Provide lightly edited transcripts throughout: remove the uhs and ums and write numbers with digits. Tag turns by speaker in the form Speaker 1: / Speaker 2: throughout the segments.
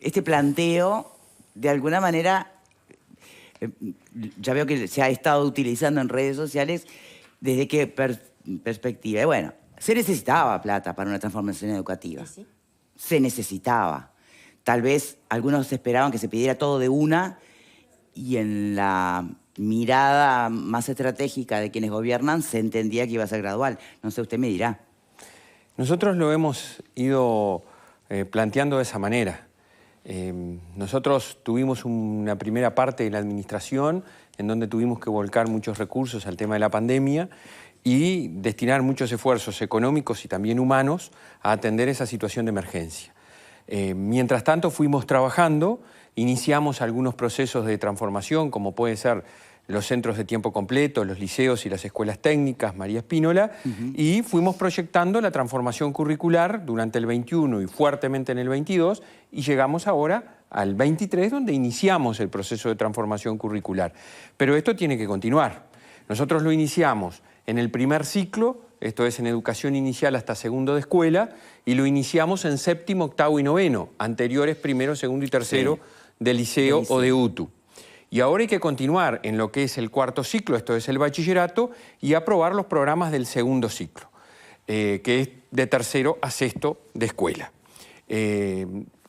Speaker 1: este planteo, de alguna manera, ya veo que se ha estado utilizando en redes sociales, ¿desde qué perspectiva? Y bueno, se necesitaba plata para una transformación educativa.
Speaker 2: ¿Sí?
Speaker 1: Se necesitaba. Tal vez algunos esperaban que se pidiera todo de una y en la mirada más estratégica de quienes gobiernan se entendía que iba a ser gradual. No sé, usted me dirá.
Speaker 3: Nosotros lo hemos ido planteando de esa manera. Nosotros tuvimos una primera parte de la administración en donde tuvimos que volcar muchos recursos al tema de la pandemia y destinar muchos esfuerzos económicos y también humanos a atender esa situación de emergencia. Mientras tanto fuimos trabajando, iniciamos algunos procesos de transformación, como puede ser los centros de tiempo completo, los liceos y las escuelas técnicas, María Espínola, y fuimos proyectando la transformación curricular durante el 21 y fuertemente en el 22, y llegamos ahora al 23, donde iniciamos el proceso de transformación curricular. Pero esto tiene que continuar. Nosotros lo iniciamos en el primer ciclo, esto es en educación inicial hasta segundo de escuela, y lo iniciamos en séptimo, octavo y noveno, anteriores primero, segundo y tercero de liceo o de UTU. Y ahora hay que continuar en lo que es el cuarto ciclo, esto es el bachillerato, y aprobar los programas del segundo ciclo, que es de tercero a sexto de escuela.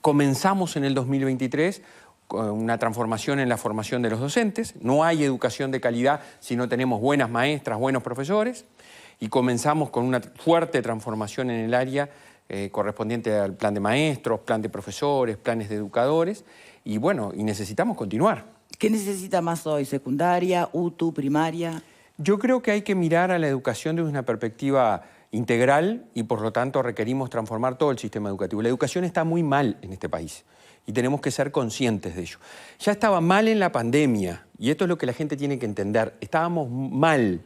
Speaker 3: Comenzamos en el 2023 con una transformación en la formación de los docentes. No hay educación de calidad si no tenemos buenas maestras, buenos profesores. Y comenzamos con una fuerte transformación en el área correspondiente al plan de maestros, plan de profesores, planes de educadores. Y bueno, y necesitamos continuar.
Speaker 1: ¿Qué necesita más hoy? ¿Secundaria, UTU, primaria?
Speaker 3: Yo creo que hay que mirar a la educación desde una perspectiva integral y por lo tanto requerimos transformar todo el sistema educativo. La educación está muy mal en este país y tenemos que ser conscientes de ello. Ya estaba mal en la pandemia y esto es lo que la gente tiene que entender. Estábamos mal.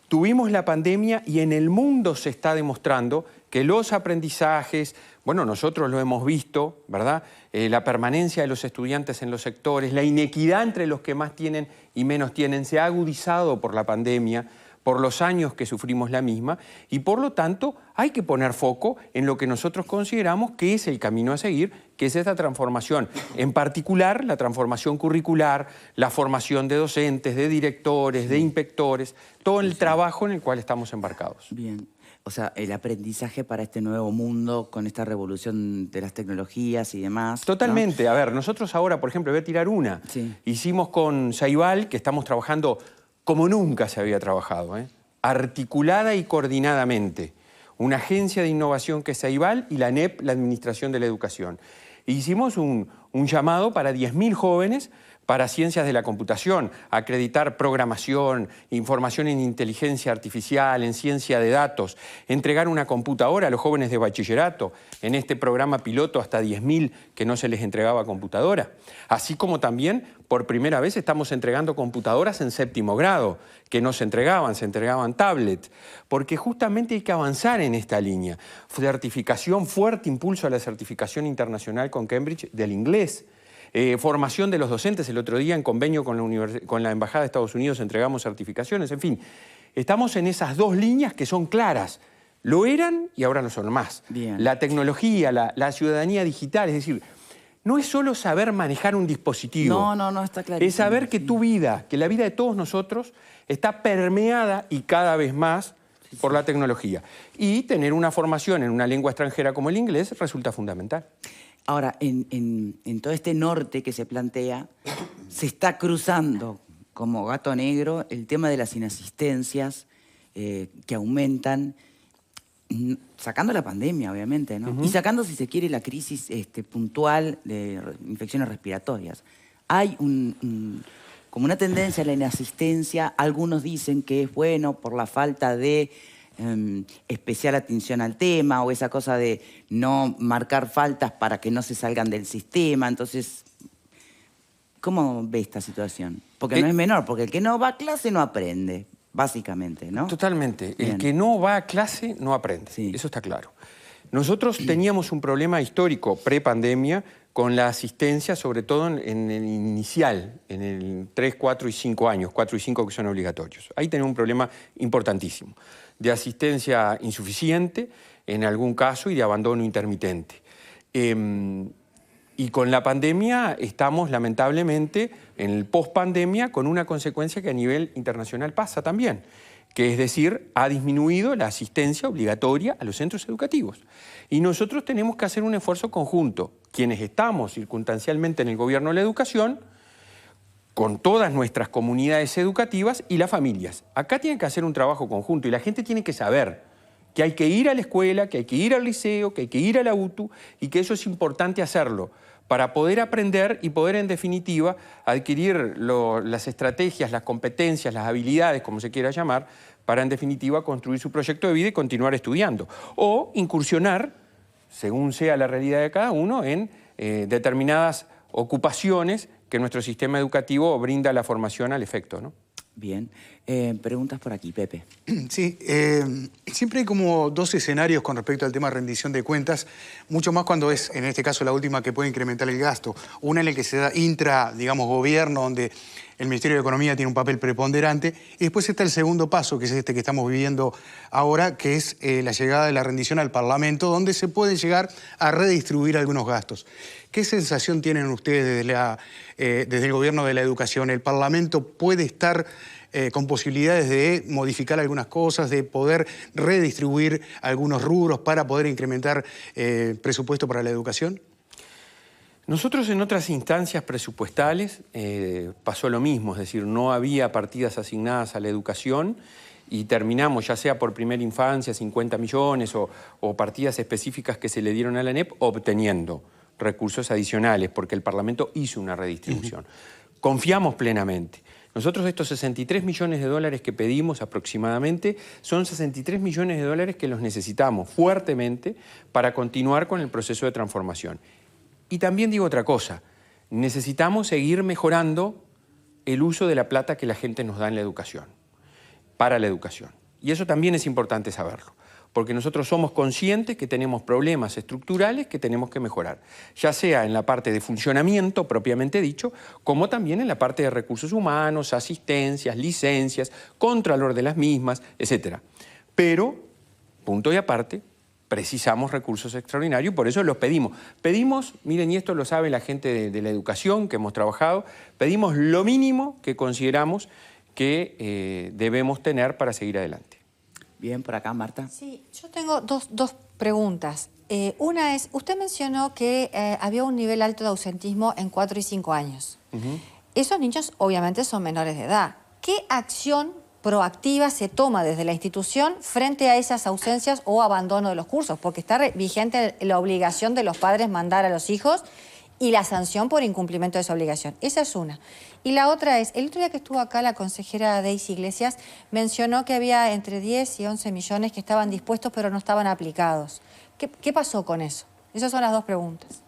Speaker 3: Tuvimos la pandemia y en el mundo se está demostrando que los aprendizajes, bueno, nosotros lo hemos visto, ¿verdad? La permanencia de los estudiantes en los sectores, la inequidad entre los que más tienen y menos tienen, se ha agudizado por la pandemia, por los años que sufrimos la misma, y por lo tanto hay que poner foco en lo que nosotros consideramos que es el camino a seguir, que es esta transformación. En particular, la transformación curricular, la formación de docentes, de directores, de inspectores, todo el trabajo en el cual estamos embarcados.
Speaker 1: Bien. O sea, el aprendizaje para este nuevo mundo con esta revolución de las tecnologías y demás.
Speaker 3: Totalmente.
Speaker 1: ¿No?
Speaker 3: A ver, nosotros ahora, por ejemplo, voy a tirar una.
Speaker 1: Sí.
Speaker 3: Hicimos con Ceibal, que estamos trabajando como nunca se había trabajado, articulada y coordinadamente. Una agencia de innovación que es Ceibal y la ANEP, la Administración de la Educación. E hicimos un llamado para 10.000 jóvenes para ciencias de la computación, acreditar programación, información en inteligencia artificial, en ciencia de datos, entregar una computadora a los jóvenes de bachillerato, en este programa piloto hasta 10.000 que no se les entregaba computadora. Así como también, por primera vez, estamos entregando computadoras en séptimo grado, que no se entregaban tablets, porque justamente hay que avanzar en esta línea. Certificación, fuerte impulso a la certificación internacional con Cambridge del inglés. Formación de los docentes. El otro día en convenio con la Embajada de Estados Unidos entregamos certificaciones. En fin, estamos en esas dos líneas que son claras. Lo eran y ahora no son más.
Speaker 1: Bien.
Speaker 3: La tecnología, la ciudadanía digital, es decir, no es solo saber manejar un dispositivo.
Speaker 1: No, está clarísimo.
Speaker 3: Es saber que tu vida, que la vida de todos nosotros está permeada y cada vez más por la tecnología. Y tener una formación en una lengua extranjera como el inglés resulta fundamental.
Speaker 1: Ahora, en todo este norte que se plantea, se está cruzando como gato negro el tema de las inasistencias que aumentan, sacando la pandemia, obviamente, ¿no? Y sacando, si se quiere, la crisis puntual de infecciones respiratorias. Hay como una tendencia a la inasistencia. Algunos dicen que es bueno por la falta de especial atención al tema o esa cosa de no marcar faltas para que no se salgan del sistema. Entonces, ¿cómo ve esta situación? Porque no es menor, porque el que no va a clase no aprende, básicamente, ¿no?
Speaker 3: Totalmente.
Speaker 1: Bien.
Speaker 3: El que no va a clase no aprende.
Speaker 1: Sí.
Speaker 3: Eso está claro. Nosotros teníamos un problema histórico pre-pandemia con la asistencia, sobre todo en el inicial, en el 3, 4 y 5 años, 4 y 5 que son obligatorios. Ahí tenemos un problema importantísimo de asistencia insuficiente en algún caso y de abandono intermitente. Y con la pandemia estamos, lamentablemente, en el post-pandemia, con una consecuencia que a nivel internacional pasa también, que es decir, ha disminuido la asistencia obligatoria a los centros educativos. Y nosotros tenemos que hacer un esfuerzo conjunto, quienes estamos circunstancialmente en el gobierno de la educación, con todas nuestras comunidades educativas y las familias. Acá tienen que hacer un trabajo conjunto y la gente tiene que saber que hay que ir a la escuela, que hay que ir al liceo, que hay que ir a la UTU y que eso es importante hacerlo para poder aprender y poder, en definitiva, adquirir las estrategias, las competencias, las habilidades, como se quiera llamar, para, en definitiva, construir su proyecto de vida y continuar estudiando. O incursionar, según sea la realidad de cada uno, en determinadas ocupaciones que nuestro sistema educativo brinda la formación al efecto, ¿no?
Speaker 1: Bien. Preguntas por aquí, Pepe.
Speaker 2: Sí, siempre hay como dos escenarios con respecto al tema de rendición de cuentas, mucho más cuando es, en este caso, la última que puede incrementar el gasto. Una en la que se da digamos, gobierno, donde el Ministerio de Economía tiene un papel preponderante. Y después está el segundo paso, que es este que estamos viviendo ahora, que es la llegada de la rendición al Parlamento, donde se puede llegar a redistribuir algunos gastos. ¿Qué sensación tienen ustedes desde el gobierno de la educación? ¿El Parlamento puede estar con posibilidades de modificar algunas cosas, de poder redistribuir algunos rubros para poder incrementar presupuesto para la educación?
Speaker 3: Nosotros en otras instancias presupuestales pasó lo mismo, es decir, no había partidas asignadas a la educación y terminamos, ya sea por primera infancia, 50 millones o partidas específicas que se le dieron a la ANEP, obteniendo recursos adicionales, porque el Parlamento hizo una redistribución. Confiamos plenamente. Nosotros estos 63 millones de dólares que pedimos aproximadamente, son 63 millones de dólares que los necesitamos fuertemente para continuar con el proceso de transformación. Y también digo otra cosa, necesitamos seguir mejorando el uso de la plata que la gente nos da en la educación, para la educación. Y eso también es importante saberlo, porque nosotros somos conscientes que tenemos problemas estructurales que tenemos que mejorar, ya sea en la parte de funcionamiento propiamente dicho, como también en la parte de recursos humanos, asistencias, licencias, contralor de las mismas, etc. Pero, punto y aparte, precisamos recursos extraordinarios, por eso los pedimos. Pedimos, miren, y esto lo sabe la gente de la educación que hemos trabajado, pedimos lo mínimo que consideramos que debemos tener para seguir adelante.
Speaker 1: Bien, por acá, Marta.
Speaker 4: Sí, yo tengo dos preguntas. Una es, usted mencionó que había un nivel alto de ausentismo en 4 y 5 años. Esos niños obviamente son menores de edad. ¿Qué acción proactiva se toma desde la institución frente a esas ausencias o abandono de los cursos? Porque está vigente la obligación de los padres mandar a los hijos y la sanción por incumplimiento de esa obligación. Esa es una. Y la otra es, el otro día que estuvo acá la consejera Daisy Iglesias mencionó que había entre 10 y 11 millones que estaban dispuestos pero no estaban aplicados. ¿Qué pasó con eso? Esas son las dos preguntas.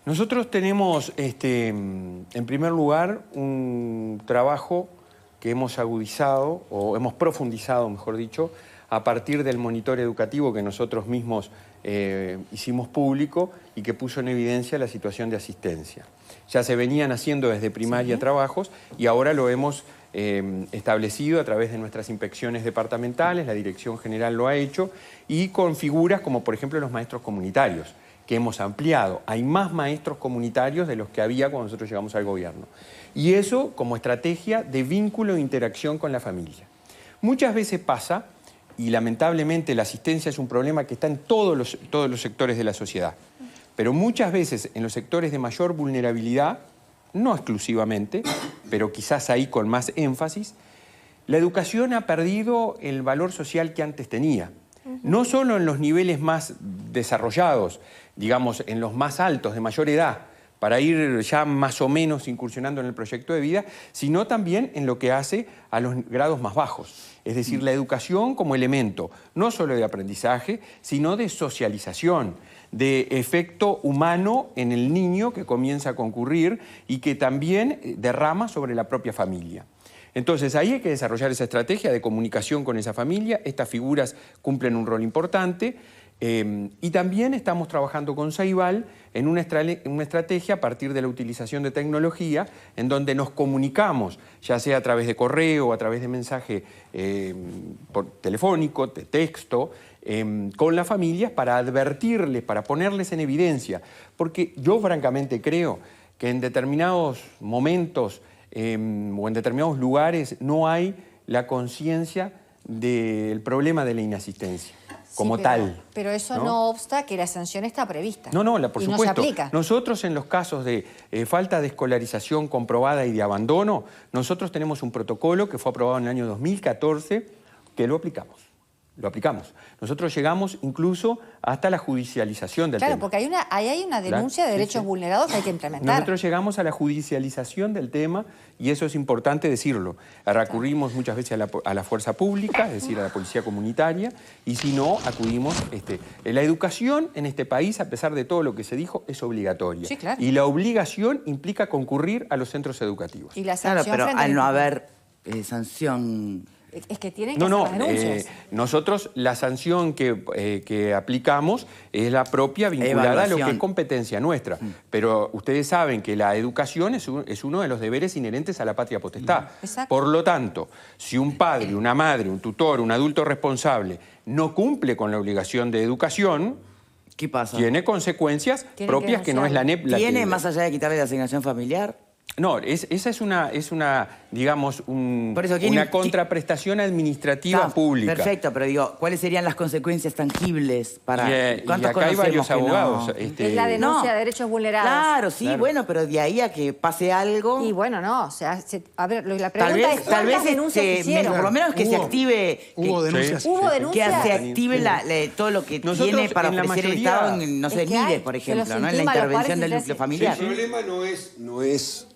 Speaker 3: Nosotros tenemos, en primer lugar, un trabajo que hemos agudizado, o hemos profundizado, mejor dicho, a partir del monitor educativo que nosotros mismos hicimos público y que puso en evidencia la situación de asistencia. Ya se venían haciendo desde primaria trabajos y ahora lo hemos establecido a través de nuestras inspecciones departamentales, la Dirección General lo ha hecho, y con figuras como por ejemplo los maestros comunitarios, que hemos ampliado. Hay más maestros comunitarios de los que había cuando nosotros llegamos al gobierno. Y eso como estrategia de vínculo e interacción con la familia. Muchas veces pasa, y lamentablemente la asistencia es un problema que está en todos los sectores de la sociedad, pero muchas veces en los sectores de mayor vulnerabilidad, no exclusivamente, pero quizás ahí con más énfasis, la educación ha perdido el valor social que antes tenía. No solo en los niveles más desarrollados, digamos, en los más altos, de mayor edad, para ir ya más o menos incursionando en el proyecto de vida, sino también en lo que hace a los grados más bajos. Es decir, la educación como elemento no solo de aprendizaje, sino de socialización, de efecto humano en el niño que comienza a concurrir y que también derrama sobre la propia familia. Entonces, ahí hay que desarrollar esa estrategia de comunicación con esa familia. Estas figuras cumplen un rol importante. Y también estamos trabajando con Ceibal en una estrategia a partir de la utilización de tecnología en donde nos comunicamos, ya sea a través de correo o a través de mensaje por telefónico, de texto, con las familias para advertirles, para ponerles en evidencia. Porque yo francamente creo que en determinados momentos o en determinados lugares no hay la conciencia del problema de la inasistencia como tal.
Speaker 4: Pero eso no obsta que la sanción está prevista.
Speaker 3: No, por supuesto.
Speaker 4: Y no se aplica.
Speaker 3: Nosotros en los casos de falta de escolarización comprobada y de abandono, nosotros tenemos un protocolo que fue aprobado en el año 2014 que lo aplicamos. Lo aplicamos. Nosotros llegamos incluso hasta la judicialización del tema.
Speaker 4: Claro, porque ahí hay una denuncia de derechos vulnerados que hay que implementar.
Speaker 3: Nosotros llegamos a la judicialización del tema y eso es importante decirlo. Recurrimos muchas veces a la fuerza pública, es decir, a la policía comunitaria, y si no, acudimos... La educación en este país, a pesar de todo lo que se dijo, es obligatoria.
Speaker 4: Sí, claro.
Speaker 3: Y la obligación implica concurrir a los centros educativos.
Speaker 4: Y la
Speaker 1: Claro,
Speaker 4: sanción
Speaker 1: pero al no haber sanción...
Speaker 4: Es que tienen que hacer las denuncias.
Speaker 3: Nosotros la sanción que aplicamos es la propia vinculada a lo que es competencia nuestra. Pero ustedes saben que la educación es uno de los deberes inherentes a la patria potestad.
Speaker 4: Exacto.
Speaker 3: Por lo tanto, si un padre, una madre, un tutor, un adulto responsable no cumple con la obligación de educación,
Speaker 1: ¿Qué pasa?
Speaker 3: tiene consecuencias propias que no es la ANEP la
Speaker 1: ¿Tiene,
Speaker 3: que...
Speaker 1: más allá de quitarle la asignación familiar?
Speaker 3: No, esa es una digamos,
Speaker 1: Por eso,
Speaker 3: una contraprestación administrativa pública.
Speaker 1: Perfecto, pero digo, ¿cuáles serían las consecuencias tangibles para...
Speaker 3: Y
Speaker 1: ¿Cuántos
Speaker 3: acá hay varios
Speaker 1: conocemos que no?
Speaker 3: abogados.
Speaker 4: Es la denuncia de derechos vulnerados.
Speaker 1: Claro, sí, bueno, pero de ahí a que pase algo...
Speaker 4: Y bueno, no, o sea, a ver, la pregunta es
Speaker 1: tal vez
Speaker 4: ¿cuántas denuncias se hicieron?
Speaker 1: por lo menos que se active...
Speaker 2: Hubo denuncias.
Speaker 4: ¿Hubo
Speaker 1: Que
Speaker 4: denuncias?
Speaker 1: se active todo lo que
Speaker 3: Nosotros,
Speaker 1: tiene para
Speaker 3: en la
Speaker 1: ofrecer el
Speaker 3: mayoría-
Speaker 1: Estado en, no sé,
Speaker 4: Es que hay,
Speaker 1: Mides, por
Speaker 4: que los
Speaker 1: ejemplo, ¿no? En la
Speaker 4: intima a los
Speaker 1: intervención del
Speaker 4: padres
Speaker 1: núcleo
Speaker 4: y
Speaker 1: familiar.
Speaker 5: El problema no es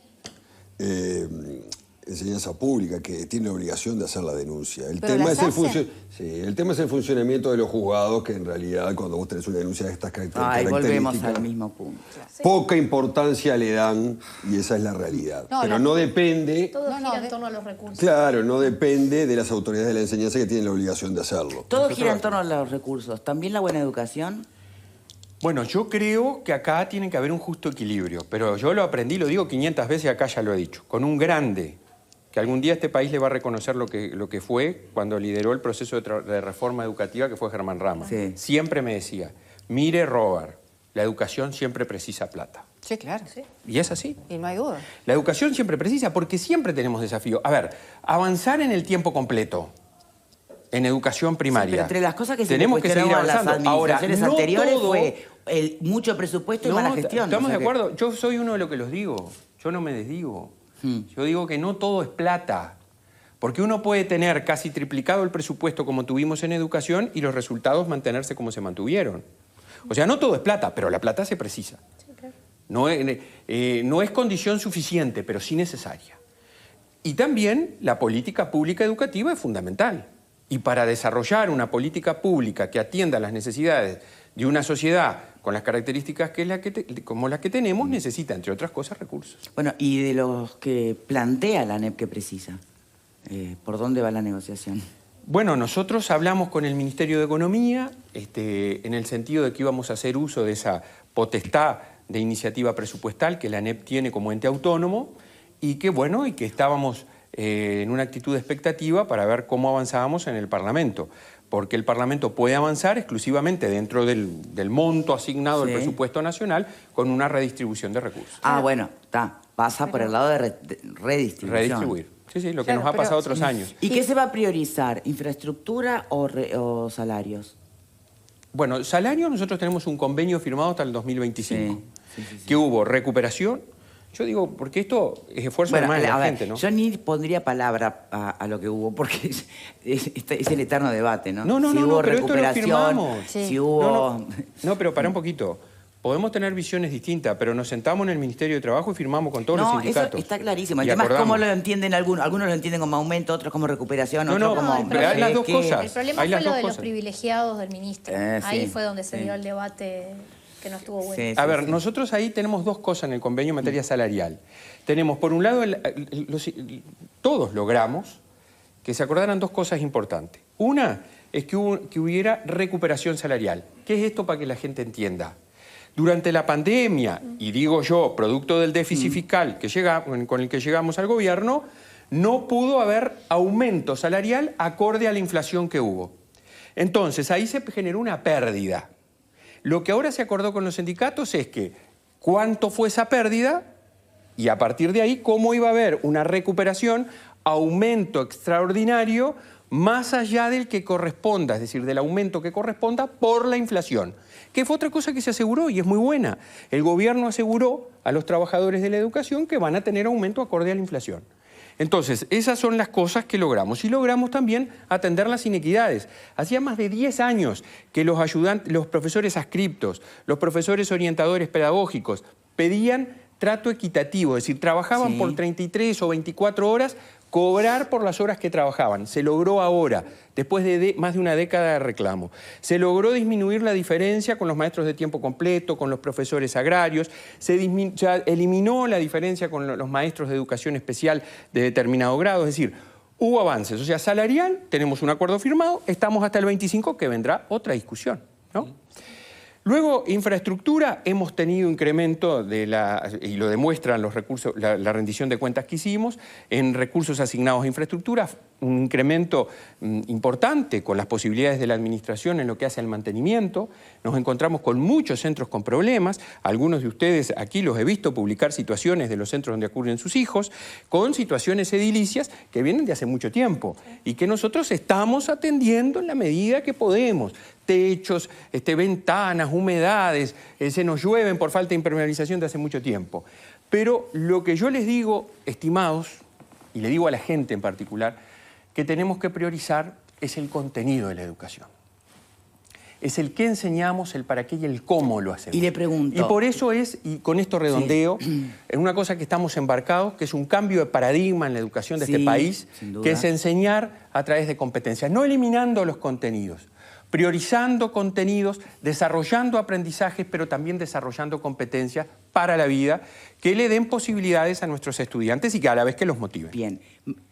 Speaker 5: enseñanza pública, que tiene la obligación de hacer la denuncia. El
Speaker 4: ¿Pero
Speaker 5: tema,
Speaker 4: las hace?
Speaker 5: el tema es el funcionamiento de los juzgados, que en realidad cuando vos tenés una denuncia de estas
Speaker 1: Ahí volvemos
Speaker 5: características,
Speaker 1: al mismo punto.
Speaker 5: poca importancia le dan, y esa es la realidad.
Speaker 4: No,
Speaker 5: Pero
Speaker 4: no.
Speaker 5: no depende,
Speaker 6: Todo
Speaker 4: No,
Speaker 6: gira
Speaker 4: de-
Speaker 6: en torno a los recursos.
Speaker 5: claro, no depende de las autoridades de la enseñanza que tienen la obligación de hacerlo.
Speaker 1: Todo gira en torno a los recursos. ¿También la buena educación?
Speaker 3: Bueno, yo creo que acá tiene que haber un justo equilibrio, pero yo lo aprendí, lo digo 500 veces y acá ya lo he dicho, con un grande, que algún día este país le va a reconocer lo que fue cuando lideró el proceso de reforma educativa, que fue Germán Rama.
Speaker 1: Sí.
Speaker 3: Siempre me decía, mire, Robert, la educación siempre precisa plata.
Speaker 4: Sí, claro.
Speaker 3: Y es así.
Speaker 4: Y no hay duda.
Speaker 3: La educación siempre precisa, porque siempre tenemos desafíos. A ver, avanzar en el tiempo completo en educación primaria.
Speaker 1: Pero entre las cosas que se
Speaker 3: tenemos que seguir
Speaker 1: cuestionaban las
Speaker 3: avanzando. Ahora,
Speaker 1: administraciones
Speaker 3: no
Speaker 1: anteriores
Speaker 3: todo-
Speaker 1: fue mucho presupuesto y mala gestión.
Speaker 3: Estamos
Speaker 1: O sea
Speaker 3: de acuerdo. Yo soy uno de los que los digo. Yo no me desdigo. Yo digo que no todo es plata. Porque uno puede tener casi triplicado el presupuesto como tuvimos en educación y los resultados mantenerse como se mantuvieron. O sea, no todo es plata, pero la plata se precisa. No es condición suficiente, pero sí necesaria. Y también la política pública educativa es fundamental. Y para desarrollar una política pública que atienda las necesidades de una sociedad con las características como las que tenemos, necesita, entre otras cosas, recursos.
Speaker 1: Bueno, y de los que plantea la ANEP que precisa, ¿por dónde va la negociación?
Speaker 3: Bueno, nosotros hablamos con el Ministerio de Economía en el sentido de que íbamos a hacer uso de esa potestad de iniciativa presupuestal que la ANEP tiene como ente autónomo y que estábamos en una actitud de expectativa para ver cómo avanzábamos en el Parlamento. Porque el Parlamento puede avanzar exclusivamente dentro del monto asignado del presupuesto nacional con una redistribución de recursos.
Speaker 1: Ah, bueno, pasa por el lado de redistribución.
Speaker 3: Redistribuir. Sí, lo que
Speaker 4: Claro,
Speaker 3: nos ha
Speaker 4: pero-
Speaker 3: pasado otros años.
Speaker 1: ¿Y qué se va a priorizar? ¿Infraestructura o salarios?
Speaker 3: Bueno, salario, nosotros tenemos un convenio firmado hasta el 2025.
Speaker 1: Sí.
Speaker 3: Que hubo recuperación. Yo digo, porque esto es esfuerzo
Speaker 1: Bueno,
Speaker 3: además de
Speaker 1: a
Speaker 3: la
Speaker 1: ver,
Speaker 3: gente, ¿no?
Speaker 1: yo ni pondría palabra a lo que hubo, porque es el eterno debate, ¿no?
Speaker 3: No,
Speaker 1: si hubo
Speaker 3: pero esto lo
Speaker 1: recuperación,
Speaker 3: firmamos.
Speaker 4: Sí.
Speaker 1: si hubo...
Speaker 3: No, pero para un poquito. Podemos tener visiones distintas, pero nos sentamos en el Ministerio de Trabajo y firmamos con todos los
Speaker 1: No, eso
Speaker 3: sindicatos.
Speaker 1: está clarísimo. El
Speaker 3: Y
Speaker 1: tema es cómo
Speaker 3: acordamos.
Speaker 1: lo entienden algunos. Algunos lo entienden como aumento, otros como recuperación, otros como...
Speaker 6: no, pero
Speaker 3: hay las dos
Speaker 1: cheque.
Speaker 3: cosas.
Speaker 6: El problema
Speaker 3: Hay
Speaker 6: fue
Speaker 3: las
Speaker 6: lo
Speaker 3: dos
Speaker 6: de los
Speaker 3: cosas.
Speaker 6: privilegiados del ministro. Ahí
Speaker 1: sí,
Speaker 6: fue donde se
Speaker 1: sí.
Speaker 6: dio el debate que no estuvo bueno.
Speaker 1: Sí,
Speaker 3: A ver, nosotros ahí tenemos dos cosas en el convenio en materia salarial. Tenemos, por un lado, todos logramos que se acordaran dos cosas importantes. Una, es que hubiera recuperación salarial. ¿Qué es esto para que la gente entienda? Durante la pandemia, y digo yo, producto del déficit fiscal con el que llegamos al gobierno, no pudo haber aumento salarial acorde a la inflación que hubo. Entonces, ahí se generó una pérdida. Lo que ahora se acordó con los sindicatos es que cuánto fue esa pérdida y a partir de ahí cómo iba a haber una recuperación, aumento extraordinario más allá del que corresponda, es decir, del aumento que corresponda por la inflación, que fue otra cosa que se aseguró y es muy buena. El gobierno aseguró a los trabajadores de la educación que van a tener aumento acorde a la inflación. Entonces, esas son las cosas que logramos. Y logramos también atender las inequidades. Hacía más de 10 años que los ayudantes, los profesores adscriptos, los profesores orientadores pedagógicos pedían trato equitativo, es decir, trabajaban por 33 o 24 horas, cobrar por las horas que trabajaban. Se logró ahora, después de más de una década de reclamo. Se logró disminuir la diferencia con los maestros de tiempo completo, con los profesores agrarios, se eliminó la diferencia con los maestros de educación especial de determinado grado, es decir, hubo avances. O sea, salarial, tenemos un acuerdo firmado, estamos hasta el 25, que vendrá otra discusión, ¿no? Luego, infraestructura, hemos tenido incremento y lo demuestran los recursos, la rendición de cuentas que hicimos, en recursos asignados a infraestructura, un incremento importante con las posibilidades de la administración en lo que hace al mantenimiento. Nos encontramos con muchos centros con problemas, algunos de ustedes aquí los he visto publicar situaciones de los centros donde acuden sus hijos, con situaciones edilicias que vienen de hace mucho tiempo y que nosotros estamos atendiendo en la medida que podemos. Techos, ventanas, humedades, se nos llueven por falta de impermeabilización de hace mucho tiempo. Pero lo que yo les digo, estimados, y le digo a la gente en particular, que tenemos que priorizar es el contenido de la educación. Es el qué enseñamos, el para qué y el cómo lo hacemos.
Speaker 1: Y le pregunto...
Speaker 3: Y por eso es, y con esto redondeo, en una cosa que estamos embarcados, que es un cambio de paradigma en la educación de este país, que es enseñar a través de competencias, no eliminando los contenidos, priorizando contenidos, desarrollando aprendizajes, pero también desarrollando competencias para la vida que le den posibilidades a nuestros estudiantes y que a la vez que los motiven.
Speaker 1: Bien,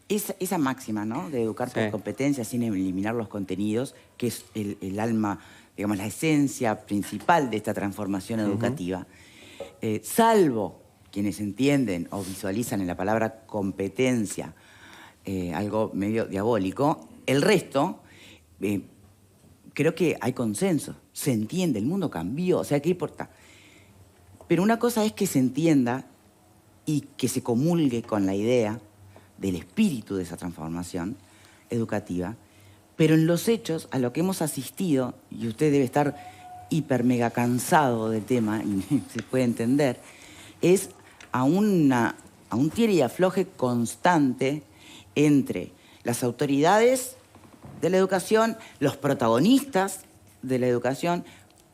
Speaker 1: esa máxima, ¿no?, de educar por competencias sin eliminar los contenidos, que es el alma, digamos, la esencia principal de esta transformación educativa, salvo quienes entienden o visualizan en la palabra competencia algo medio diabólico, el resto... creo que hay consenso, se entiende, el mundo cambió, o sea, ¿qué importa? Pero una cosa es que se entienda y que se comulgue con la idea del espíritu de esa transformación educativa, pero en los hechos, a lo que hemos asistido, y usted debe estar hiper mega cansado del tema, y se puede entender, es a un tire y afloje constante entre las autoridades de la educación, los protagonistas de la educación,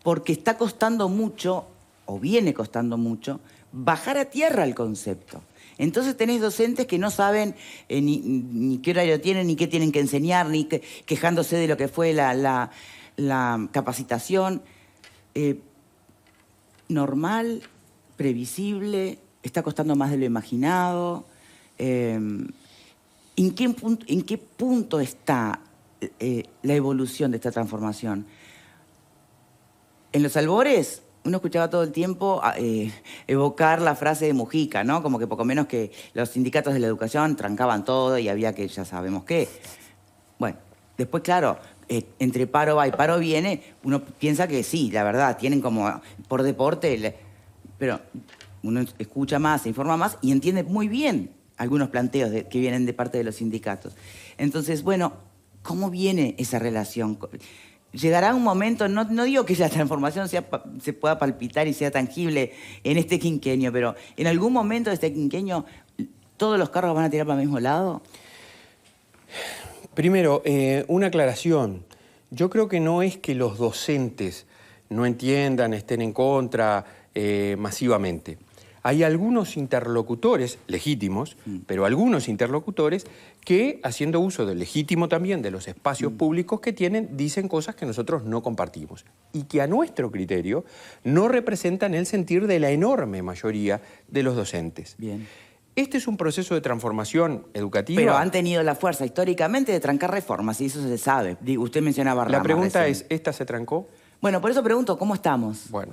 Speaker 1: porque está costando mucho, o viene costando mucho, bajar a tierra el concepto. Entonces tenés docentes que no saben ni qué horario tienen, ni qué tienen que enseñar, ni quejándose de lo que fue la capacitación. Normal, previsible, está costando más de lo imaginado. ¿En qué punto está la evolución de esta transformación? En los albores, uno escuchaba todo el tiempo evocar la frase de Mujica, ¿no? Como que poco menos que los sindicatos de la educación trancaban todo y había que ya sabemos qué. Bueno, después, claro, entre paro va y paro viene, uno piensa que sí, la verdad, tienen como por deporte, pero uno escucha más, se informa más y entiende muy bien algunos planteos que vienen de parte de los sindicatos. Entonces, bueno, ¿cómo viene esa relación? Llegará un momento, no digo que la transformación se pueda palpitar y sea tangible en este quinquenio, pero en algún momento de este quinquenio, ¿todos los carros van a tirar para el mismo lado?
Speaker 3: Primero, una aclaración. Yo creo que no es que los docentes no entiendan, estén en contra masivamente. Hay algunos interlocutores legítimos, pero algunos interlocutores que, haciendo uso del legítimo también de los espacios públicos que tienen, dicen cosas que nosotros no compartimos y que a nuestro criterio no representan el sentir de la enorme mayoría de los docentes.
Speaker 1: Bien.
Speaker 3: este es un proceso de transformación educativa.
Speaker 1: Pero han tenido la fuerza históricamente de trancar reformas, y eso se sabe. Digo, usted mencionaba Rama
Speaker 3: La pregunta
Speaker 1: recién.
Speaker 3: es, ¿esta se trancó?
Speaker 1: Bueno, por eso pregunto, ¿cómo estamos?
Speaker 3: Bueno.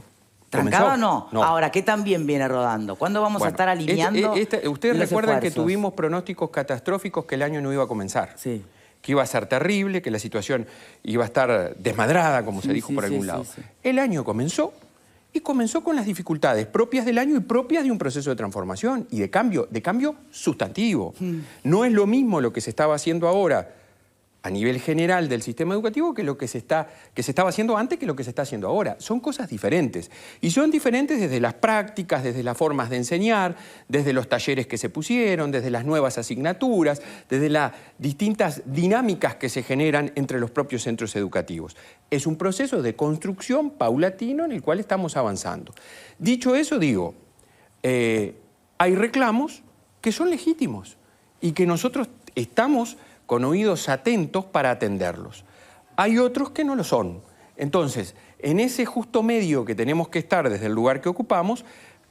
Speaker 1: ¿Trancado o
Speaker 3: ¿comenzó?
Speaker 1: no?
Speaker 3: No.
Speaker 1: Ahora, ¿qué tan bien viene rodando? ¿Cuándo vamos a
Speaker 3: Bueno,
Speaker 1: estar alineando
Speaker 3: ustedes
Speaker 1: los
Speaker 3: recuerdan que
Speaker 1: esfuerzos?
Speaker 3: tuvimos pronósticos catastróficos que el año no iba a comenzar.
Speaker 1: Sí.
Speaker 3: Que iba a ser terrible, que la situación iba a estar desmadrada, como se dijo por algún lado.
Speaker 1: Sí.
Speaker 3: El año comenzó y comenzó con las dificultades propias del año y propias de un proceso de transformación y de cambio sustantivo. No es lo mismo lo que se estaba haciendo ahora a nivel general del sistema educativo que lo que se estaba haciendo antes que lo que se está haciendo ahora. Son cosas diferentes. Y son diferentes desde las prácticas, desde las formas de enseñar, desde los talleres que se pusieron, desde las nuevas asignaturas, desde las distintas dinámicas que se generan entre los propios centros educativos. Es un proceso de construcción paulatino en el cual estamos avanzando. Dicho eso, digo, hay reclamos que son legítimos y que nosotros estamos con oídos atentos para atenderlos. Hay otros que no lo son. Entonces, en ese justo medio que tenemos que estar desde el lugar que ocupamos,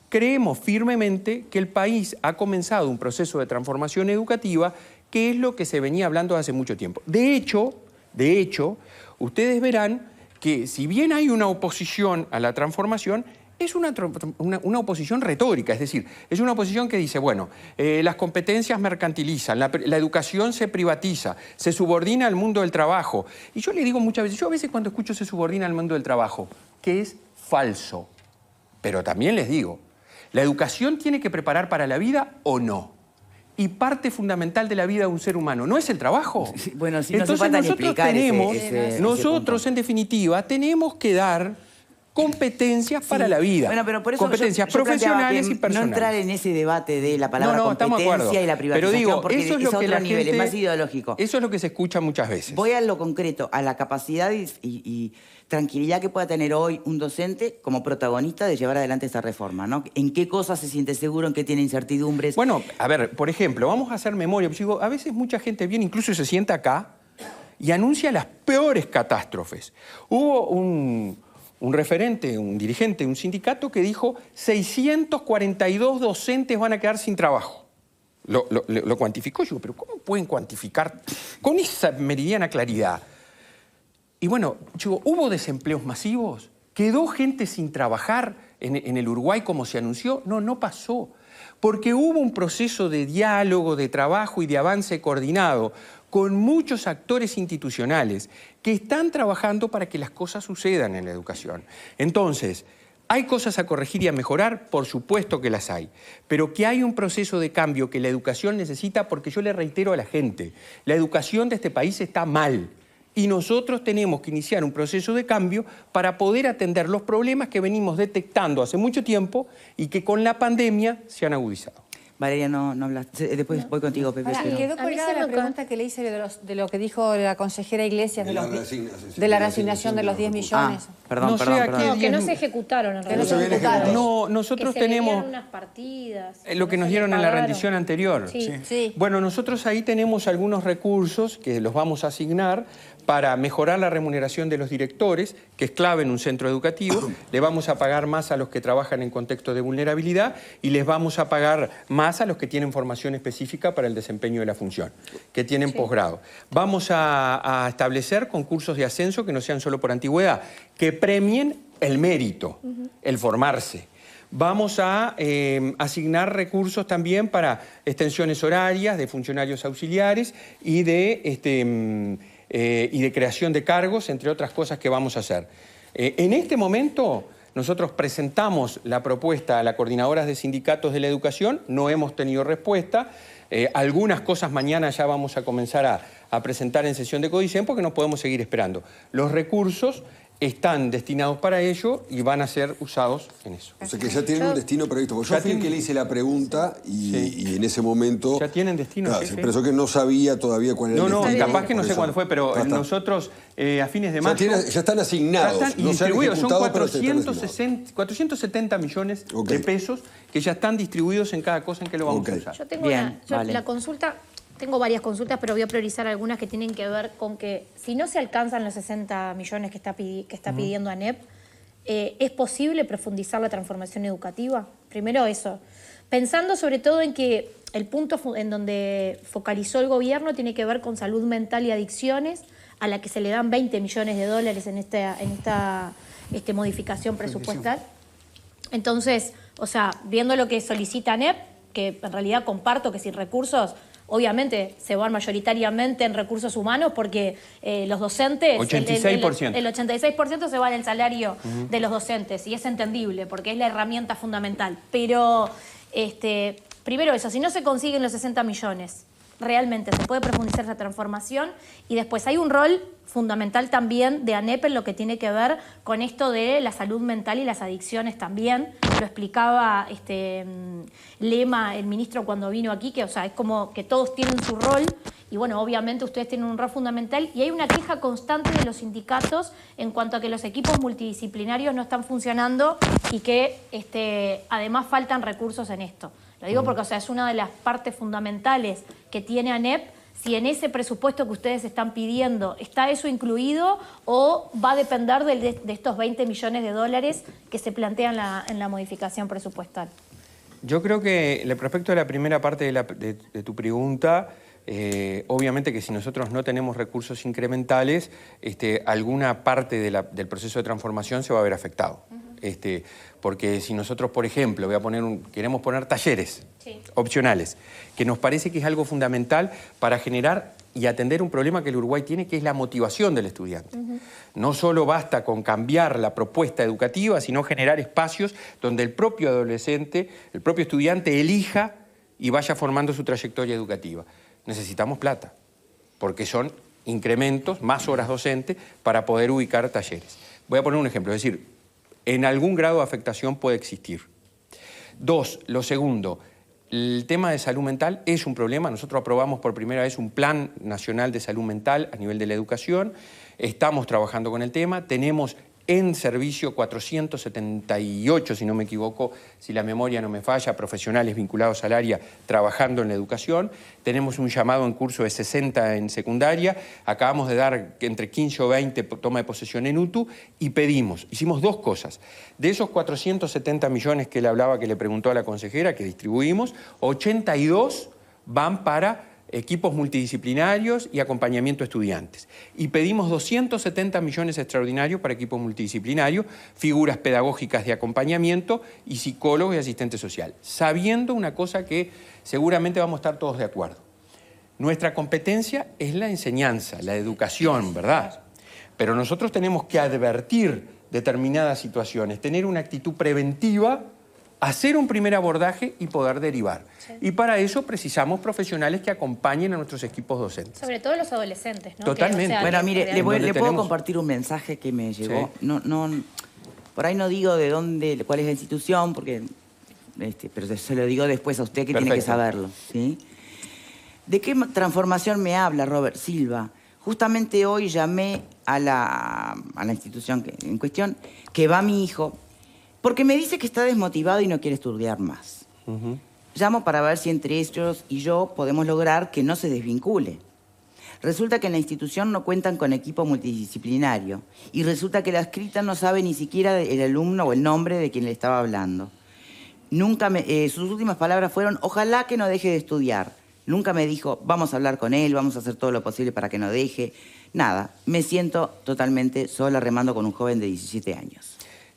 Speaker 3: creemos firmemente que el país ha comenzado un proceso de transformación educativa que es lo que se venía hablando hace mucho tiempo. De hecho, ustedes verán que si bien hay una oposición a la transformación, es una oposición retórica, es decir, es una oposición que dice, bueno, las competencias mercantilizan, la educación se privatiza, se subordina al mundo del trabajo. Y yo le digo muchas veces, yo a veces cuando escucho se subordina al mundo del trabajo, que es falso. Pero también les digo, ¿la educación tiene que preparar para la vida o no? Y parte fundamental de la vida de un ser humano, ¿no es el trabajo?
Speaker 1: Bueno, si no
Speaker 3: entonces
Speaker 1: hace falta ni
Speaker 3: nosotros
Speaker 1: explicar
Speaker 3: nosotros
Speaker 1: ese
Speaker 3: en definitiva tenemos que dar competencias para la vida.
Speaker 1: Bueno, pero por eso
Speaker 3: competencias
Speaker 1: yo planteaba
Speaker 3: profesionales
Speaker 1: que
Speaker 3: y personales.
Speaker 1: No entrar en ese debate de la palabra
Speaker 3: estamos de acuerdo.
Speaker 1: competencia y la privatización,
Speaker 3: pero digo,
Speaker 1: porque
Speaker 3: eso es
Speaker 1: es
Speaker 3: lo que
Speaker 1: otro
Speaker 3: la
Speaker 1: nivel,
Speaker 3: gente,
Speaker 1: es más ideológico.
Speaker 3: Eso es lo que se escucha muchas veces.
Speaker 1: Voy a lo concreto, a la capacidad y tranquilidad que pueda tener hoy un docente como protagonista de llevar adelante esta reforma, ¿no? ¿En qué cosas se siente seguro, en qué tiene incertidumbres?
Speaker 3: Bueno, a ver, por ejemplo, vamos a hacer memoria. Yo digo, a veces mucha gente viene, incluso se sienta acá y anuncia las peores catástrofes. Hubo un referente, un dirigente, un sindicato que dijo 642 docentes van a quedar sin trabajo. Lo cuantificó. Yo digo, pero ¿cómo pueden cuantificar con esa meridiana claridad? Y bueno, yo, ¿hubo desempleos masivos? ¿Quedó gente sin trabajar en el Uruguay como se anunció? No, no pasó. Porque hubo un proceso de diálogo, de trabajo y de avance coordinado con muchos actores institucionales que están trabajando para que las cosas sucedan en la educación. Entonces, ¿hay cosas a corregir y a mejorar? Por supuesto que las hay. Pero que hay un proceso de cambio que la educación necesita, porque yo le reitero a la gente, la educación de este país está mal. Y nosotros tenemos que iniciar un proceso de cambio para poder atender los problemas que venimos detectando hace mucho tiempo y que con la pandemia se han agudizado.
Speaker 1: Valeria, no hablaste. Después voy contigo, Pepe.
Speaker 4: Ahora,
Speaker 1: pero-
Speaker 4: quedó
Speaker 6: A mí
Speaker 4: colgada
Speaker 6: se
Speaker 4: la
Speaker 6: me
Speaker 4: pregunta que le hice de lo que dijo la consejera Iglesias
Speaker 5: De la
Speaker 4: de la reasignación de los 10 millones.
Speaker 1: Perdón,
Speaker 3: No sé
Speaker 1: perdón,
Speaker 3: a
Speaker 1: perdón.
Speaker 3: qué-
Speaker 6: No, que no se ejecutaron en
Speaker 4: Que no se
Speaker 6: realidad.
Speaker 4: ejecutaron.
Speaker 3: No, nosotros
Speaker 6: que se le
Speaker 3: tenemos
Speaker 6: dieron unas partidas.
Speaker 3: lo que
Speaker 6: no
Speaker 3: nos
Speaker 6: se
Speaker 3: dieron
Speaker 6: le
Speaker 3: en la
Speaker 6: pagaron.
Speaker 3: rendición anterior.
Speaker 6: Sí.
Speaker 4: Sí.
Speaker 3: Bueno, nosotros ahí tenemos algunos recursos que los vamos a asignar para mejorar la remuneración de los directores, que es clave en un centro educativo. Le vamos a pagar más a los que trabajan en contexto de vulnerabilidad y les vamos a pagar más a los que tienen formación específica para el desempeño de la función, que tienen posgrado. Vamos a establecer concursos de ascenso que no sean solo por antigüedad, que premien el mérito, el formarse. Vamos a asignar recursos también para extensiones horarias de funcionarios auxiliares y de creación de cargos, entre otras cosas que vamos a hacer. En este momento, nosotros presentamos la propuesta a las coordinadoras de sindicatos de la educación, no hemos tenido respuesta. Algunas cosas mañana ya vamos a comenzar a presentar en sesión de Codicen porque no podemos seguir esperando. Los recursos están destinados para ello y van a ser usados en eso.
Speaker 5: O sea que ya tienen un destino previsto. Porque yo fui el que le hice la pregunta y en ese momento...
Speaker 3: ¿Ya tienen destino?
Speaker 5: Claro,
Speaker 3: jefe?
Speaker 5: se expresó que no sabía todavía cuál era el
Speaker 3: No,
Speaker 5: destino.
Speaker 3: capaz que no
Speaker 5: Por
Speaker 3: sé
Speaker 5: eso.
Speaker 3: cuándo fue, pero
Speaker 5: Ya está.
Speaker 3: nosotros a fines de
Speaker 5: Ya
Speaker 3: mayo...
Speaker 5: ya están asignados.
Speaker 3: Ya están
Speaker 5: no se han
Speaker 3: distribuidos, son
Speaker 5: ejecutado, pero se están asignados.
Speaker 3: 470 millones
Speaker 5: Ok.
Speaker 3: de pesos que ya están distribuidos en cada cosa en que lo vamos
Speaker 5: Ok.
Speaker 3: a usar.
Speaker 6: Yo tengo
Speaker 1: Bien, vale.
Speaker 6: la consulta, tengo varias consultas, pero voy a priorizar algunas que tienen que ver con que si no se alcanzan los 60 millones que está pidiendo ANEP, ¿es posible profundizar la transformación educativa? Primero eso. Pensando sobre todo en que el punto en donde focalizó el gobierno tiene que ver con salud mental y adicciones, a la que se le dan 20 millones de dólares en esta modificación presupuestal. Entonces, o sea, viendo lo que solicita ANEP, que en realidad comparto que sin recursos, obviamente se van mayoritariamente en recursos humanos porque los docentes...
Speaker 3: 86%.
Speaker 6: El 86% se va en el salario de los docentes y es entendible porque es la herramienta fundamental. Pero, primero eso, si no se consiguen los 60 millones, realmente se puede profundizar esa transformación y después hay un rol fundamental también de ANEP en lo que tiene que ver con esto de la salud mental y las adicciones también. Lo explicaba Lema, el ministro, cuando vino aquí, que o sea, es como que todos tienen su rol y bueno, obviamente ustedes tienen un rol fundamental y hay una queja constante de los sindicatos en cuanto a que los equipos multidisciplinarios no están funcionando y que además faltan recursos en esto. Lo digo porque o sea, es una de las partes fundamentales que tiene ANEP. Si en ese presupuesto que ustedes están pidiendo está eso incluido o va a depender de estos 20 millones de dólares que se plantean en la modificación presupuestal.
Speaker 3: Yo creo que respecto a la primera parte de tu pregunta, obviamente que si nosotros no tenemos recursos incrementales, alguna parte del proceso de transformación se va a ver afectado. Porque si nosotros, por ejemplo, queremos poner talleres opcionales, que nos parece que es algo fundamental para generar y atender un problema que el Uruguay tiene, que es la motivación del estudiante. No solo basta con cambiar la propuesta educativa, sino generar espacios donde el propio adolescente, el propio estudiante elija y vaya formando su trayectoria educativa. Necesitamos plata, porque son incrementos, más horas docentes, para poder ubicar talleres. Voy a poner un ejemplo, es decir, en algún grado de afectación puede existir. Dos, lo segundo, el tema de salud mental es un problema. Nosotros aprobamos por primera vez un Plan Nacional de Salud Mental a nivel de la educación. Estamos trabajando con el tema. Tenemos en servicio 478, si no me equivoco, si la memoria no me falla, profesionales vinculados al área trabajando en la educación. Tenemos un llamado en curso de 60 en secundaria. Acabamos de dar entre 15 o 20 toma de posesión en UTU y hicimos dos cosas. De esos 470 millones que él hablaba, que le preguntó a la consejera, que distribuimos, 82 van para equipos multidisciplinarios y acompañamiento a estudiantes. Y pedimos 270 millones extraordinarios para equipos multidisciplinarios, figuras pedagógicas de acompañamiento y psicólogos y asistente social. Sabiendo una cosa que seguramente vamos a estar todos de acuerdo. Nuestra competencia es la enseñanza, la educación, ¿verdad? Pero nosotros tenemos que advertir determinadas situaciones, tener una actitud preventiva, hacer un primer abordaje y poder derivar. Sí. Y para eso precisamos profesionales que acompañen a nuestros equipos docentes.
Speaker 6: Sobre todo los adolescentes, ¿no?
Speaker 3: Totalmente.
Speaker 6: Que, o sea,
Speaker 1: bueno, mire, le puedo compartir un mensaje que me llegó. Sí. Por ahí no digo de dónde, cuál es la institución, porque, pero se lo digo después a usted que Perfecto. Tiene que saberlo. ¿Sí? ¿De qué transformación me habla Robert Silva? Justamente hoy llamé a la institución en cuestión, que va mi hijo, porque me dice que está desmotivado y no quiere estudiar más. Llamo para ver si entre ellos y yo podemos lograr que no se desvincule. Resulta que en la institución no cuentan con equipo multidisciplinario y resulta que la escrita no sabe ni siquiera el alumno o el nombre de quien le estaba hablando. Sus últimas palabras fueron, ojalá que no deje de estudiar. Nunca me dijo, vamos a hablar con él, vamos a hacer todo lo posible para que no deje. Nada, me siento totalmente sola remando con un joven de 17 años.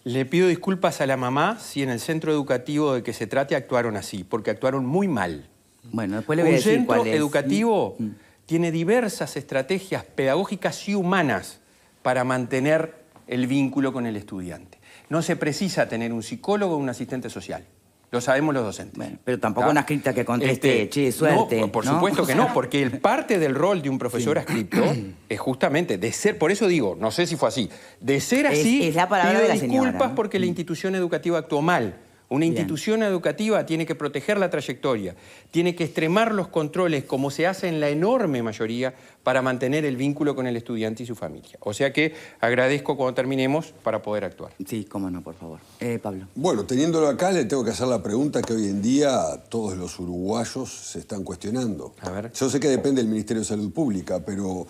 Speaker 3: Le pido disculpas a la mamá si en el centro educativo de que se trate actuaron así, porque actuaron muy mal.
Speaker 1: Bueno, después le voy a decir cuál es.
Speaker 3: Un centro educativo tiene diversas estrategias pedagógicas y humanas para mantener el vínculo con el estudiante. No se precisa tener un psicólogo o un asistente social. Lo sabemos los docentes.
Speaker 1: Bueno, pero tampoco una escrita que conteste, che, suerte.
Speaker 3: No, por supuesto que no, porque parte del rol de un profesor adscripto es justamente de ser, por eso digo, no sé si fue así, de ser así,
Speaker 1: es la palabra
Speaker 3: pido
Speaker 1: de la
Speaker 3: disculpas
Speaker 1: señora, ¿no?
Speaker 3: Porque la institución educativa actuó mal. Una institución educativa tiene que proteger la trayectoria, tiene que extremar los controles, como se hace en la enorme mayoría, para mantener el vínculo con el estudiante y su familia. O sea que agradezco cuando terminemos para poder actuar.
Speaker 1: Sí, cómo no, por favor. Pablo.
Speaker 5: Bueno, teniéndolo acá, le tengo que hacer la pregunta que hoy en día todos los uruguayos se están cuestionando.
Speaker 3: A ver.
Speaker 5: Yo sé que depende del Ministerio de Salud Pública, pero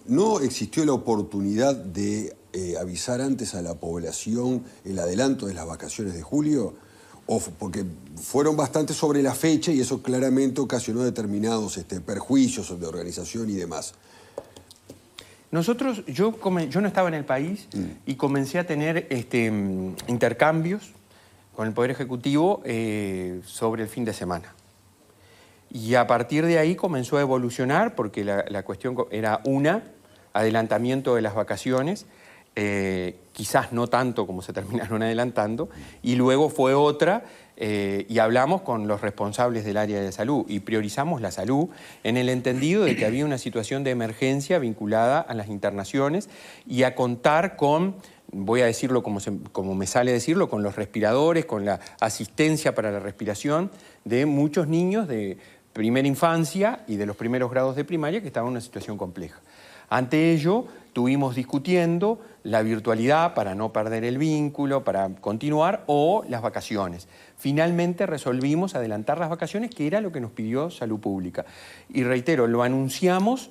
Speaker 5: ¿no existió la oportunidad de avisar antes a la población el adelanto de las vacaciones de julio? porque fueron bastante sobre la fecha y eso claramente ocasionó determinados perjuicios de organización y demás.
Speaker 3: Nosotros, yo no estaba en el país y comencé a tener intercambios con el Poder Ejecutivo sobre el fin de semana. Y a partir de ahí comenzó a evolucionar porque la cuestión era adelantamiento de las vacaciones, quizás no tanto como se terminaron adelantando, y luego fue otra, y hablamos con los responsables del área de salud y priorizamos la salud en el entendido de que había una situación de emergencia vinculada a las internaciones y a contar con, voy a decirlo como me sale decirlo, con los respiradores, con la asistencia para la respiración de muchos niños de primera infancia y de los primeros grados de primaria que estaban en una situación compleja. Ante ello, estuvimos discutiendo la virtualidad para no perder el vínculo, para continuar, o las vacaciones. Finalmente resolvimos adelantar las vacaciones, que era lo que nos pidió Salud Pública. Y reitero, lo anunciamos,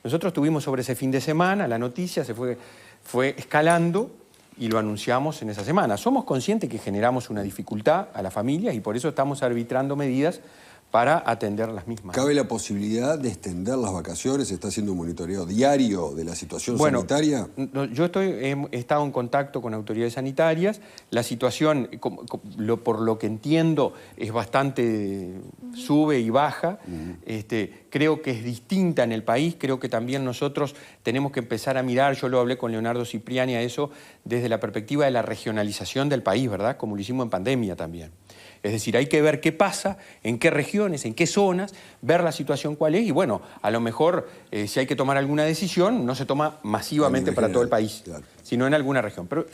Speaker 3: nosotros tuvimos sobre ese fin de semana, la noticia se fue escalando y lo anunciamos en esa semana. Somos conscientes que generamos una dificultad a las familias y por eso estamos arbitrando medidas para atender las mismas.
Speaker 5: ¿Cabe la posibilidad de extender las vacaciones? ¿Se está haciendo un monitoreo diario de la situación sanitaria?
Speaker 3: Yo he estado en contacto con autoridades sanitarias. La situación, por lo que entiendo, es bastante sube y baja. Creo que es distinta en el país. Creo que también nosotros tenemos que empezar a mirar, yo lo hablé con Leonardo Cipriani a eso, desde la perspectiva de la regionalización del país, ¿verdad? Como lo hicimos en pandemia también. Es decir, hay que ver qué pasa, en qué regiones, en qué zonas, ver la situación cuál es y bueno, a lo mejor si hay que tomar alguna decisión, no se toma masivamente para todo el país, claro, sino en alguna región. Pero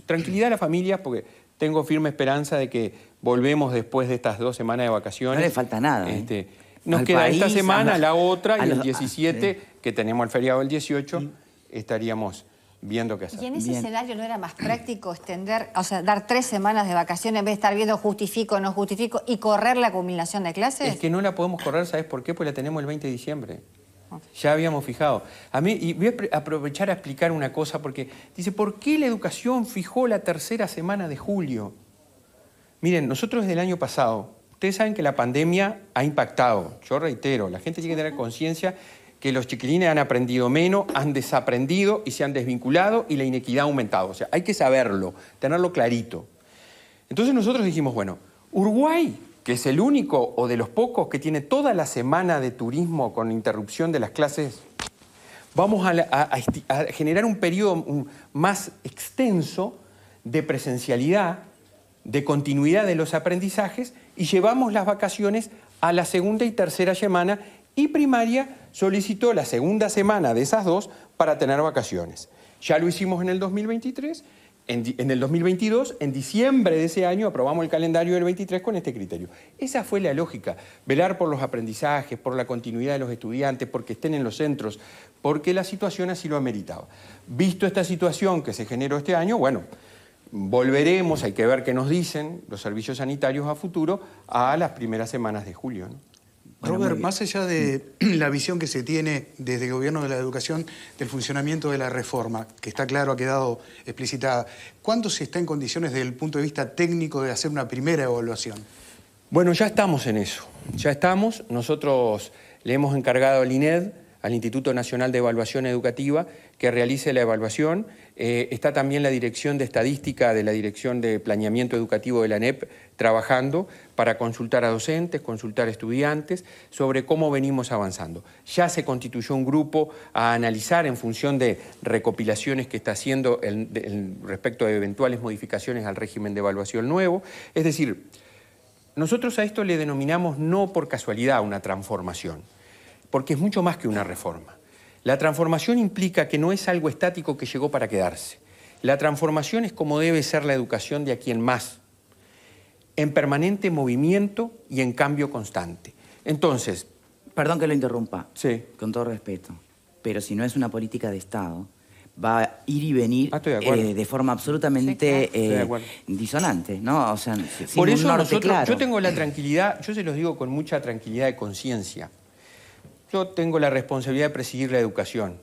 Speaker 3: tranquilidad a las familias porque tengo firme esperanza de que volvemos después de estas 2 semanas de vacaciones.
Speaker 1: No le falta nada.
Speaker 3: Nos queda país, esta semana, la otra, y el 17, que tenemos el feriado el 18, estaríamos viendo qué hacer.
Speaker 4: ¿Y en ese escenario no era más práctico extender, o sea, dar 3 semanas de vacaciones en vez de estar viendo justifico, no justifico y correr la culminación de clases?
Speaker 3: Es que no la podemos correr, ¿sabes por qué? Porque la tenemos el 20 de diciembre. Ya habíamos fijado. Y voy a aprovechar a explicar una cosa, porque dice, ¿por qué la educación fijó la 3ª semana de julio? Miren, nosotros desde el año pasado, ustedes saben que la pandemia ha impactado. Yo reitero, la gente tiene que tener conciencia que los chiquilines han aprendido menos, han desaprendido y se han desvinculado y la inequidad ha aumentado. O sea, hay que saberlo, tenerlo clarito. Entonces nosotros dijimos, bueno, Uruguay, que es el único o de los pocos que tiene toda la semana de turismo con interrupción de las clases, vamos a generar un periodo más extenso de presencialidad, de continuidad de los aprendizajes y llevamos las vacaciones a la 2ª y 3ª semana y primaria solicitó la 2ª semana de esas 2 para tener vacaciones. Ya lo hicimos en el 2023, en el 2022, en diciembre de ese año aprobamos el calendario del 23 con este criterio. Esa fue la lógica, velar por los aprendizajes, por la continuidad de los estudiantes, porque estén en los centros, porque la situación así lo ameritaba. Visto esta situación que se generó este año, bueno, volveremos, hay que ver qué nos dicen los servicios sanitarios a futuro, a las primeras semanas de julio, ¿no?
Speaker 2: Robert, más allá de la visión que se tiene desde el Gobierno de la Educación del funcionamiento de la reforma, que está claro, ha quedado explicitada, ¿cuándo se está en condiciones desde el punto de vista técnico de hacer una primera evaluación? Bueno,
Speaker 3: ya estamos en eso, ya estamos. Nosotros le hemos encargado al INED, al Instituto Nacional de Evaluación Educativa, que realice la evaluación. Está también la Dirección de Estadística de la Dirección de Planeamiento Educativo de la ANEP trabajando para consultar a docentes, consultar a estudiantes sobre cómo venimos avanzando. Ya se constituyó un grupo a analizar en función de recopilaciones que está haciendo respecto de eventuales modificaciones al régimen de evaluación nuevo. Es decir, nosotros a esto le denominamos no por casualidad una transformación, porque es mucho más que una reforma. La transformación implica que no es algo estático que llegó para quedarse. La transformación es como debe ser la educación de aquí en más, en permanente movimiento y en cambio constante. Entonces...
Speaker 1: Perdón que lo interrumpa,
Speaker 3: sí,
Speaker 1: con todo respeto, pero si no es una política de Estado, va a ir y venir de forma absolutamente disonante, ¿no? O sea,
Speaker 3: por eso nosotros, yo tengo la tranquilidad, yo se los digo con mucha tranquilidad de conciencia. Yo tengo la responsabilidad de presidir la educación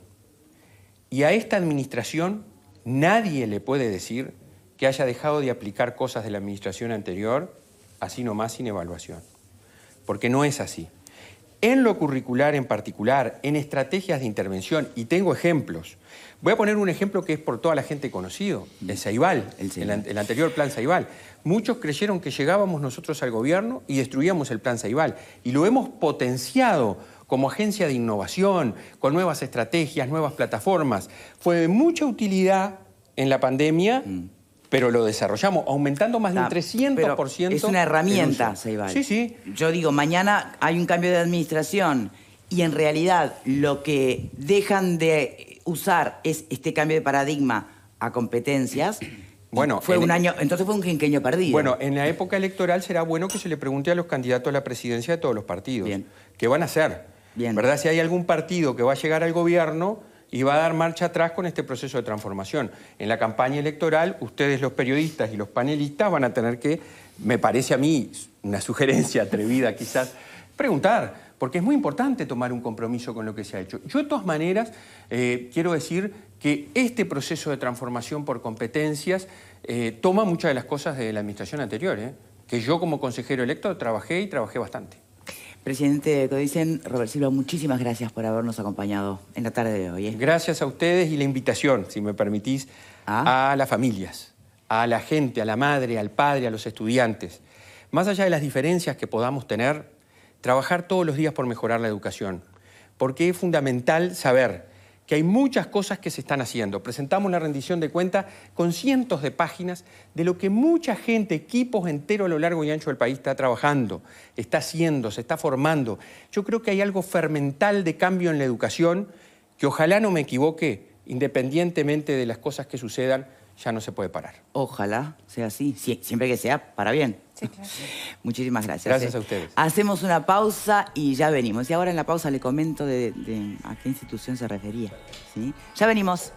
Speaker 3: y a esta administración nadie le puede decir que haya dejado de aplicar cosas de la administración anterior así nomás sin evaluación. Porque no es así. En lo curricular en particular, en estrategias de intervención, y tengo ejemplos. Voy a poner un ejemplo que es por toda la gente conocido, el Ceibal, el anterior plan Ceibal. Muchos creyeron que llegábamos nosotros al gobierno y destruíamos el plan Ceibal. Y lo hemos potenciado como agencia de innovación, con nuevas estrategias, nuevas plataformas. Fue de mucha utilidad en la pandemia, pero lo desarrollamos, aumentando más de un 300%.
Speaker 1: Pero es una herramienta, Ceibal.
Speaker 3: Sí, sí.
Speaker 1: Yo digo, mañana hay un cambio de administración y en realidad lo que dejan de usar es este cambio de paradigma a competencias.
Speaker 3: Bueno,
Speaker 1: fue un año, entonces fue un quinquenio perdido.
Speaker 3: Bueno, en la época electoral será bueno que se le pregunte a los candidatos a la presidencia de todos los partidos.
Speaker 1: Bien.
Speaker 3: ¿Qué van a hacer?
Speaker 1: Bien.
Speaker 3: ¿Verdad? Si hay algún partido que va a llegar al gobierno y va a dar marcha atrás con este proceso de transformación. En la campaña electoral, ustedes los periodistas y los panelistas van a tener que, me parece a mí, una sugerencia atrevida quizás, preguntar, porque es muy importante tomar un compromiso con lo que se ha hecho. Yo de todas maneras quiero decir que este proceso de transformación por competencias toma muchas de las cosas de la administración anterior, que yo como consejero electo trabajé bastante.
Speaker 1: Presidente Codicen, Robert Silva, muchísimas gracias por habernos acompañado en la tarde de hoy.
Speaker 3: Gracias a ustedes y la invitación, si me permitís, a las familias, a la gente, a la madre, al padre, a los estudiantes. Más allá de las diferencias que podamos tener, trabajar todos los días por mejorar la educación, porque es fundamental saber que hay muchas cosas que se están haciendo. Presentamos la rendición de cuentas con cientos de páginas de lo que mucha gente, equipos enteros a lo largo y ancho del país está trabajando, está haciendo, se está formando. Yo creo que hay algo fermental de cambio en la educación que ojalá no me equivoque, independientemente de las cosas que sucedan, ya no se puede parar.
Speaker 1: Ojalá sea así, siempre que sea para bien.
Speaker 4: Sí, claro.
Speaker 1: Muchísimas gracias.
Speaker 3: Gracias a ustedes.
Speaker 1: Hacemos una pausa y ya venimos. Y ahora en la pausa le comento de a qué institución se refería. ¿Sí? Ya venimos.